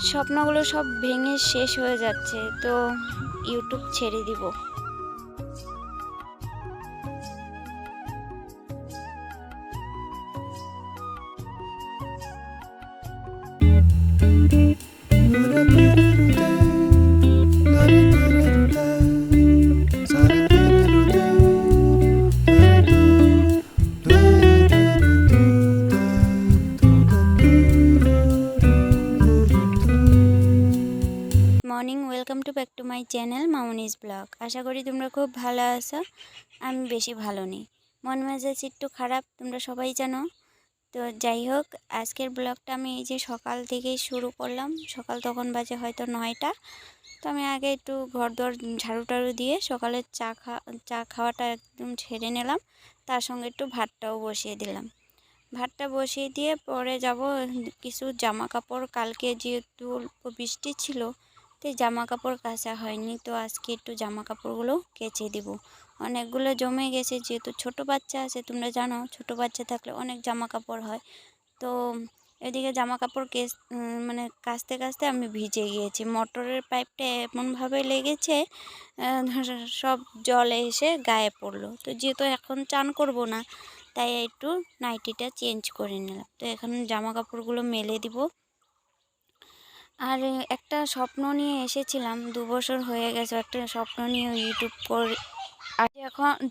স্বপ্নগুলো সব ভেঙে শেষ হয়ে যাচ্ছে, তো ইউটিউব ছেড়ে দিব। Morning, welcome to back to my channel Mamoni's blog. আশা করি তোমরা খুব ভালো আছো। আমি বেশি ভালো নেই, মন মেজাজ একটু খারাপ, তোমরা সবাই জানো। তো যাই হোক, আজকের ব্লগটা আমি এই যে সকাল থেকেই শুরু করলাম। সকাল তখন বাজে হয়তো 9টা। তো আমি আগে একটু ঘর দর ঝাড়ু টাড়ু দিয়ে সকালের চা খাওয়াটা একদম ছেড়ে নিলাম। তার সঙ্গে একটু ভাতটাও বসিয়ে দিলাম। ভাতটা বসিয়ে দিয়ে পরে যাব কিছু জামা কাপড়, কালকে যেহেতু অল্প বৃষ্টি ছিল তো জামা কাপড় কাচা হয়নি, তো আজকে একটু জামা কাপড়গুলো কেচে দিব। অনেকগুলো জমে গেছে, যেহেতু ছোট বাচ্চা আছে, তোমরা জানো ছোট বাচ্চা থাকলে অনেক জামা কাপড় হয়। তো এদিকে জামা কাপড় মানে কাচতে কাচতে আমি ভিজে গিয়েছি। মোটরের পাইপটা এমনভাবে লেগেছে, সব জলে এসে গায়ে পড়লো। তো যেহেতু এখন চান করব না, তাই একটু নাইটিটা চেঞ্জ করে নিলাম। তো এখন জামা কাপড়গুলো মেলে দিব। আর একটা স্বপ্ন নিয়ে এসেছিলাম, 2 বছর হয়ে গেছে একটা স্বপ্ন নিয়ে ইউটিউব করে। আর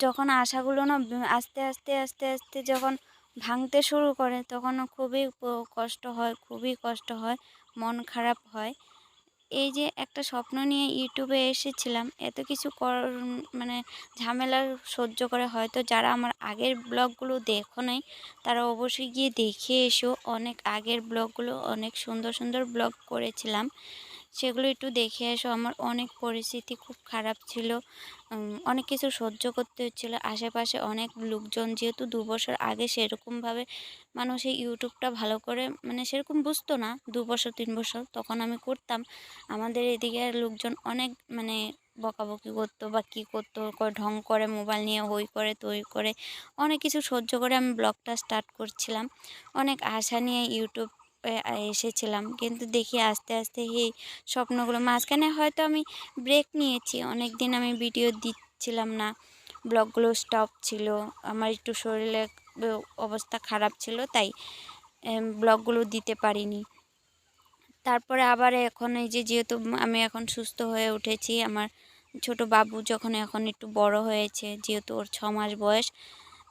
যখন আশাগুলো না আস্তে আস্তে আস্তে আস্তে যখন ভাঙতে শুরু করে, তখন খুবই কষ্ট হয়, খুবই কষ্ট হয়, মন খারাপ হয়। এই যে একটা স্বপ্ন নিয়ে ইউটিউবে এসেছিলাম, এত কিছু মানে ঝামেলা সহ্য করে, হয়তো যারা আমার আগের ব্লগগুলো দেখো নাই তারা অবশ্যই গিয়ে দেখে এসো। অনেক আগের ব্লগগুলো, অনেক সুন্দর সুন্দর ব্লগ করেছিলাম, সেগুলো একটু দেখে এসো। আমার অনেক পরিস্থিতি খুব খারাপ ছিল, অনেক কিছু সহ্য করতে হচ্ছিলো। আশেপাশে অনেক লোকজন, যেহেতু 2 বছর আগে সেরকমভাবে মানুষ এই ইউটিউবটা ভালো করে মানে সেরকম বুঝতো না। 2 বছর 3 বছর তখন আমি করতাম, আমাদের এদিকের লোকজন অনেক মানে বকাবকি করতো বা কী করতো, ঢং করে মোবাইল নিয়ে হই করে তৈ করে, অনেক কিছু সহ্য করে আমি ব্লগটা স্টার্ট করছিলাম। অনেক আশা নিয়ে ইউটিউব এসেছিলাম, কিন্তু দেখি আস্তে আস্তে এই স্বপ্নগুলো মাঝখানে হয়তো আমি ব্রেক নিয়েছি, অনেক দিন আমি ভিডিও দিচ্ছিলাম না, ব্লগগুলো স্টপ ছিল। আমার একটু শরীরের অবস্থা খারাপ ছিল, তাই ব্লগগুলো দিতে পারিনি। তারপরে আবার এখন এই যে যেহেতু আমি এখন সুস্থ হয়ে উঠেছি, আমার ছোট বাবু যখন এখন একটু বড় হয়েছে, যেহেতু ওর 6 মাস বয়স,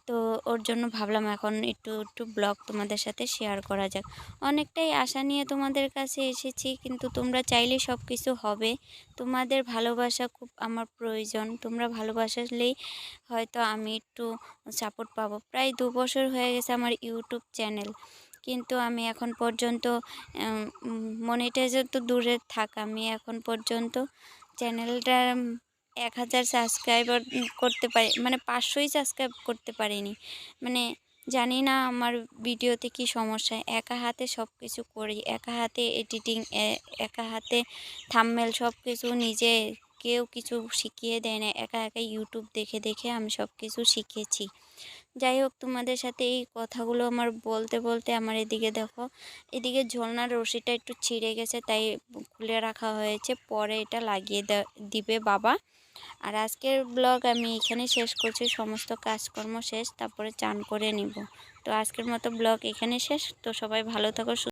তো ওর জন্য ভাবলাম এখন একটু একটু ব্লগ তোমাদের সাথে শেয়ার করা যাক। অনেকটাই আশা নিয়ে তোমাদের কাছে এসেছি, কিন্তু তোমরা চাইলে সব কিছু হবে। তোমাদের ভালোবাসা খুব আমার প্রয়োজন, তোমরা ভালোবাসলেই হয়তো আমি একটু সাপোর্ট পাবো। প্রায় 2 বছর হয়ে গেছে আমার ইউটিউব চ্যানেল, কিন্তু আমি এখন পর্যন্ত মনিটাইজার তো দূরে থাক, আমি এখন পর্যন্ত চ্যানেলটা 1000 সাবস্ক্রাইবার করতে পারি, মানে 500ই সাবস্ক্রাইব করতে পারিনি। মানে জানি না আমার ভিডিওতে কি সমস্যা। একা হাতে সব কিছু করি, একা হাতে এডিটিং, একা হাতে থাম্বনেল, সব কিছু নিজে, কেউ কিছু শিখিয়ে দেয় না। একা একা ইউটিউব দেখে দেখে আমি সব কিছু শিখেছি। যাই হোক, তোমাদের সাথে এই কথাগুলো আমার বলতে বলতে আমার এদিকে দেখো, এদিকে ঝোলনার রশিটা একটু ছিঁড়ে গেছে, তাই খুলে রাখা হয়েছে, পরে এটা লাগিয়ে দিবে বাবা। আর আজকের ব্লগ আমি এখানে শেষ করছি, সমস্ত কাজকর্ম শেষ, তারপরে চান করে নিব। তো আজকের মতো ব্লগ এখানে শেষ। তো সবাই ভালো থাকো।